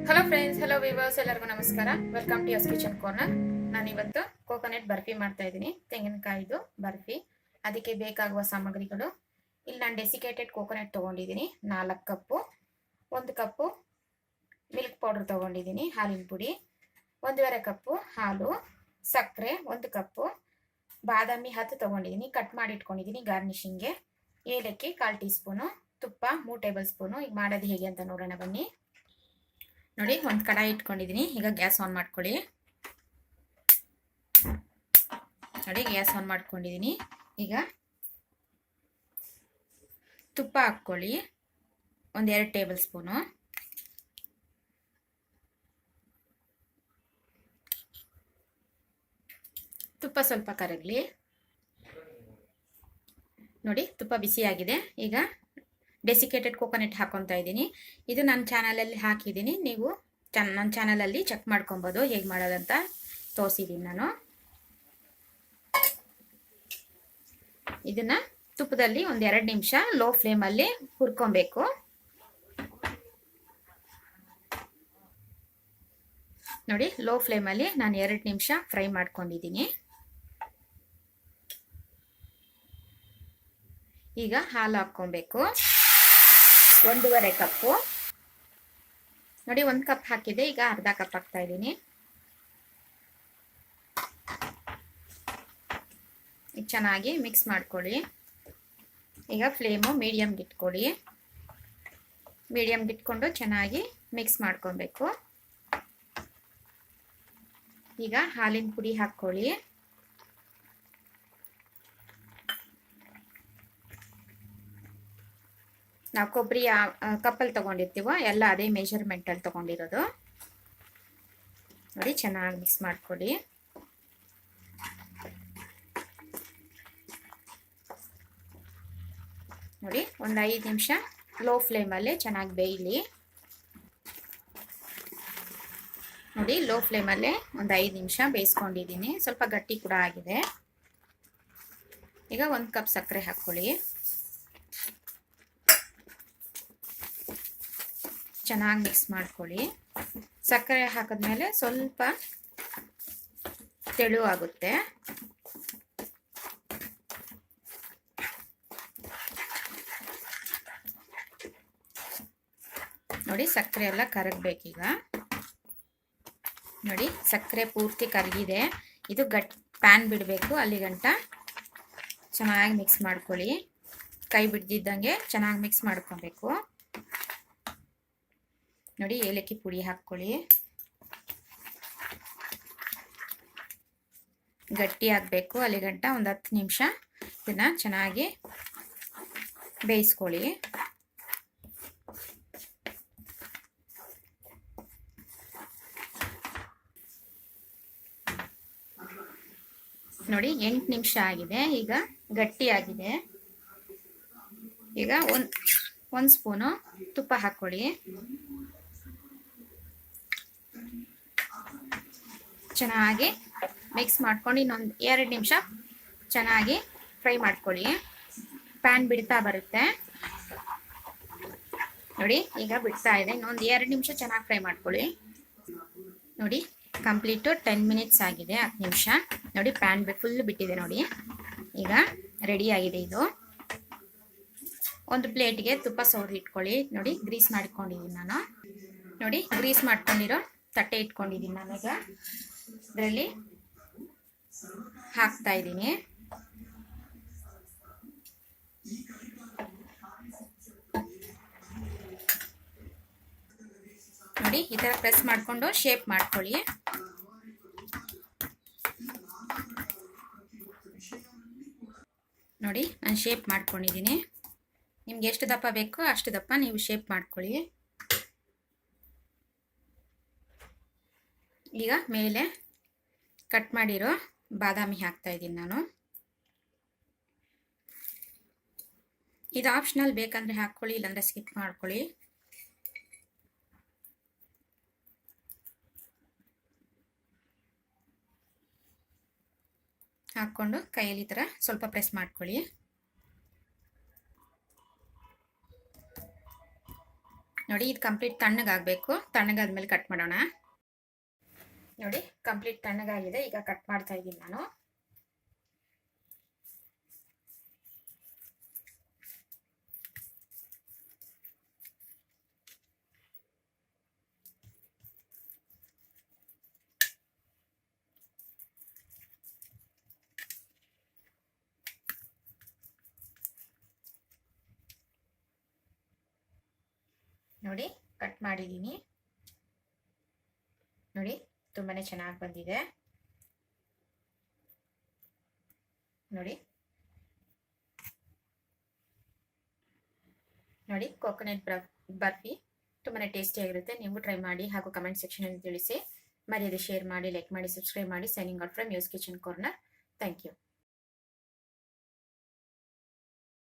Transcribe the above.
Hello friends, hello viewers, ಎಲ್ಲರಿಗೂ ನಮಸ್ಕಾರ. Welcome to kitchen corner. ನಾನಿವತ್ತು ಕೋಕೋನಟ್ ಬರ್ಫಿ ಮಾಡ್ತಾ ಇದ್ದೀನಿ. ತೆಂಗಿನಕಾಯಿದು ಬರ್ಫಿ. ಅದಕ್ಕೆ ಬೇಕಾಗುವ ಸಾಮಗ್ರಿಗಳು: ಇಲ್ಲಿ ನಾನು ಡೆಸಿಕೇಟೆಡ್ ಕೋಕೋನಟ್ ತೊಗೊಂಡಿದ್ದೀನಿ 4 ಕಪ್ಪು. 1 ಕಪ್ಪು ಮಿಲ್ಕ್ ಪೌಡರ್ ತೊಗೊಂಡಿದ್ದೀನಿ, ಹಾಲಿನ ಪುಡಿ. 1.5 ಕಪ್ಪು ಹಾಲು, ಸಕ್ಕರೆ 1 ಕಪ್ಪು, ಬಾದಾಮಿ 10 ತೊಗೊಂಡಿದ್ದೀನಿ, ಕಟ್ ಮಾಡಿ ಇಟ್ಕೊಂಡಿದ್ದೀನಿ ಗಾರ್ನಿಶಿಂಗ್ಗೆ. ಏಲಕ್ಕಿ 1/4 ಟೀ ಸ್ಪೂನು, ತುಪ್ಪ 3 ಟೇಬಲ್ ಸ್ಪೂನು. ಈಗ ಮಾಡೋದು ಹೇಗೆ ಅಂತ ನೋಡೋಣ ಬನ್ನಿ. ನೋಡಿ, ಒಂದು ಕಡಾಯಿ ಇಟ್ಕೊಂಡಿದ್ದೀನಿ. ಈಗ ಗ್ಯಾಸ್ ಆನ್ ಮಾಡ್ಕೊಳ್ಳಿ. ನೋಡಿ, ಗ್ಯಾಸ್ ಆನ್ ಮಾಡ್ಕೊಂಡಿದ್ದೀನಿ. ಈಗ ತುಪ್ಪ ಹಾಕ್ಕೊಳ್ಳಿ, 1-2 ಟೇಬಲ್ ಸ್ಪೂನು. ತುಪ್ಪ ಸ್ವಲ್ಪ ಕರಗಲಿ. ನೋಡಿ, ತುಪ್ಪ ಬಿಸಿಯಾಗಿದೆ. ಈಗ ಡೆಸಿಕೇಟೆಡ್ ಕೋಕೋನಟ್ ಹಾಕೊತಾ ಇದ್ದೀನಿ. ಇದು ನನ್ನ ಚಾನಲಲ್ಲಿ ಹಾಕಿದ್ದೀನಿ. ನೀವು ನನ್ನ ಚಾನಲಲ್ಲಿ ಚೆಕ್ ಮಾಡ್ಕೊಬೋದು ಹೇಗೆ ಮಾಡೋದಂತ ತೋರಿಸಿದ್ದೀನಿ ನಾನು. ಇದನ್ನ ತುಪ್ಪದಲ್ಲಿ 1-2 ನಿಮಿಷ ಲೋ ಫ್ಲೇಮಲ್ಲಿ ಹುರ್ಕೊಬೇಕು. ನೋಡಿ, ಲೋ ಫ್ಲೇಮಲ್ಲಿ ನಾನು 2 ನಿಮಿಷ ಫ್ರೈ ಮಾಡ್ಕೊಂಡಿದ್ದೀನಿ. ಈಗ ಹಾಲು ಹಾಕ್ಕೊಬೇಕು, 1.5 ಕಪ್ಪು. ನೋಡಿ, 1 ಕಪ್ ಹಾಕಿದೆ. ಈಗ ಅರ್ಧ ಕಪ್ ಹಾಕ್ತಾ ಇದ್ದೀನಿ. ಈಗ ಚೆನ್ನಾಗಿ ಮಿಕ್ಸ್ ಮಾಡ್ಕೊಳ್ಳಿ. ಈಗ ಫ್ಲೇಮು ಮೀಡಿಯಮ್ಗೆ ಇಟ್ಕೊಳ್ಳಿ. ಮೀಡಿಯಮ್ಗೆ ಇಟ್ಕೊಂಡು ಚೆನ್ನಾಗಿ ಮಿಕ್ಸ್ ಮಾಡ್ಕೊಬೇಕು. ಈಗ ಹಾಲಿನ ಪುಡಿ ಹಾಕ್ಕೊಳ್ಳಿ. ನಾವು ಕೊಬ್ಬರಿ ಕಪ್ಪಲ್ಲಿ ತೊಗೊಂಡಿರ್ತೀವೋ ಎಲ್ಲ ಅದೇ ಮೆಷರ್ಮೆಂಟಲ್ಲಿ ತೊಗೊಂಡಿರೋದು. ನೋಡಿ, ಚೆನ್ನಾಗಿ ಮಿಕ್ಸ್ ಮಾಡ್ಕೊಳ್ಳಿ. ನೋಡಿ, ಒಂದು 5 ನಿಮಿಷ ಲೋ ಫ್ಲೇಮಲ್ಲೇ ಚೆನ್ನಾಗಿ ಬೇಯಲಿ. ನೋಡಿ, ಲೋ ಫ್ಲೇಮಲ್ಲೇ ಒಂದು 5 ನಿಮಿಷ ಬೇಯಿಸ್ಕೊಂಡಿದ್ದೀನಿ. ಸ್ವಲ್ಪ ಗಟ್ಟಿ ಕೂಡ ಆಗಿದೆ. ಈಗ 1 ಕಪ್ ಸಕ್ಕರೆ ಹಾಕ್ಕೊಳ್ಳಿ. ಚೆನ್ನಾಗಿ ಮಿಕ್ಸ್ ಮಾಡ್ಕೊಳ್ಳಿ. ಸಕ್ಕರೆ ಹಾಕಿದ್ಮೇಲೆ ಸ್ವಲ್ಪ ತೆಳು ಆಗುತ್ತೆ. ನೋಡಿ, ಸಕ್ಕರೆ ಎಲ್ಲ ಕರಗಬೇಕೀಗ. ನೋಡಿ, ಸಕ್ಕರೆ ಪೂರ್ತಿ ಕರಗಿದೆ. ಇದು ಪ್ಯಾನ್ ಬಿಡಬೇಕು. ಅಲ್ಲಿ ಗಂಟ ಚೆನ್ನಾಗಿ ಮಿಕ್ಸ್ ಮಾಡ್ಕೊಳ್ಳಿ. ಕೈ ಬಿಡ್ದಿದ್ದಂಗೆ ಚೆನ್ನಾಗಿ ಮಿಕ್ಸ್ ಮಾಡ್ಕೊಬೇಕು. ನೋಡಿ, ಏಲಕ್ಕಿ ಪುಡಿ ಹಾಕ್ಕೊಳ್ಳಿ. ಗಟ್ಟಿ ಆಗಬೇಕು. ಅಲ್ಲಿ ಗಂಟ ಒಂದು 10 ನಿಮಿಷ ಇದನ್ನ ಚೆನ್ನಾಗಿ ಬೇಯಿಸ್ಕೊಳ್ಳಿ. ನೋಡಿ, 8 ನಿಮಿಷ ಆಗಿದೆ. ಈಗ ಗಟ್ಟಿ ಆಗಿದೆ. ಈಗ ಒಂದು ಸ್ಪೂನು ತುಪ್ಪ ಹಾಕ್ಕೊಳ್ಳಿ. ಚೆನ್ನಾಗಿ ಮಿಕ್ಸ್ ಮಾಡ್ಕೊಂಡು ಇನ್ನೊಂದು 2 ನಿಮಿಷ ಚೆನ್ನಾಗಿ ಫ್ರೈ ಮಾಡ್ಕೊಳ್ಳಿ. ಪ್ಯಾನ್ ಬಿಡ್ತಾ ಬರುತ್ತೆ. ನೋಡಿ, ಈಗ ಬಿಡ್ತಾ ಇದೆ. ಇನ್ನೊಂದು 2 ನಿಮಿಷ ಚೆನ್ನಾಗಿ ಫ್ರೈ ಮಾಡ್ಕೊಳ್ಳಿ. ನೋಡಿ, ಕಂಪ್ಲೀಟು 10 ಮಿನಿಟ್ಸ್ ಆಗಿದೆ. 10 ನಿಮಿಷ. ನೋಡಿ, ಪ್ಯಾನ್ ಫುಲ್ ಬಿಟ್ಟಿದೆ. ನೋಡಿ, ಈಗ ರೆಡಿ ಆಗಿದೆ ಇದು. ಒಂದು ಪ್ಲೇಟ್ಗೆ ತುಪ್ಪ ಸವರಿ ಇಟ್ಕೊಳ್ಳಿ. ನೋಡಿ, ಗ್ರೀಸ್ ಮಾಡ್ಕೊಂಡಿದ್ದೀನಿ ನಾನು. ನೋಡಿ, ಗ್ರೀಸ್ ಮಾಡ್ಕೊಂಡಿರೋ ತಟ್ಟೆ ಇಟ್ಕೊಂಡಿದ್ದೀನಿ ನಾನೀಗ. ಇದರಲ್ಲಿ ಹಾಕ್ತಾ ಇದ್ದೀನಿ. ನೋಡಿ, ಈ ಥರ ಪ್ರೆಸ್ ಮಾಡಿಕೊಂಡು ಶೇಪ್ ಮಾಡ್ಕೊಳ್ಳಿ. ನೋಡಿ, ನಾನು ಶೇಪ್ ಮಾಡ್ಕೊಂಡಿದ್ದೀನಿ. ನಿಮ್ಗೆ ಎಷ್ಟು ದಪ್ಪ ಬೇಕೋ ಅಷ್ಟು ದಪ್ಪ ನೀವು ಶೇಪ್ ಮಾಡ್ಕೊಳ್ಳಿ. ಈಗ ಮೇಲೆ ಕಟ್ ಮಾಡಿರೋ ಬಾದಾಮಿ ಹಾಕ್ತಾ ಇದ್ದೀನಿ ನಾನು. ಇದು ಆಪ್ಷನಲ್, ಬೇಕಂದ್ರೆ ಹಾಕ್ಕೊಳ್ಳಿ, ಇಲ್ಲಾಂದ್ರೆ ಸ್ಕಿಪ್ ಮಾಡ್ಕೊಳ್ಳಿ. ಹಾಕ್ಕೊಂಡು ಕೈಯಲ್ಲಿ ಈ ಥರ ಸ್ವಲ್ಪ ಪ್ರೆಸ್ ಮಾಡ್ಕೊಳ್ಳಿ. ನೋಡಿ ಇದು ಕಂಪ್ಲೀಟ್ ತಣ್ಣಗಾಗಬೇಕು. ತಣ್ಣಗಾದ್ಮೇಲೆ ಕಟ್ ಮಾಡೋಣ. ನೋಡಿ ಕಂಪ್ಲೀಟ್ ತಣ್ಣಗಾಗಿದೆ. ಈಗ ಕಟ್ ಮಾಡ್ತಾ ಇದ್ದೀನಿ ನಾನು. ನೋಡಿ ಕಟ್ ಮಾಡಿದ್ದೀನಿ. ನೋಡಿ ತುಂಬಾನೇ ಚೆನ್ನಾಗಿ ಬಂದಿದೆ. ನೋಡಿ ನೋಡಿ ಕೋಕೋನಟ್ ಬರ್ಫಿ ತುಂಬಾನೇ ಟೇಸ್ಟಿಯಾಗಿರುತ್ತೆ. ನೀವು ಟ್ರೈ ಮಾಡಿ ಹಾಗೂ ಕಮೆಂಟ್ ಸೆಕ್ಷನ್ ಅಲ್ಲಿ ತಿಳಿಸಿ. ಮರ್ಯಾದೆ ಶೇರ್ ಮಾಡಿ, ಲೈಕ್ ಮಾಡಿ, ಸಬ್ಸ್ಕ್ರೈಬ್ ಮಾಡಿ. Signing out from Yo's kitchen corner. Thank you.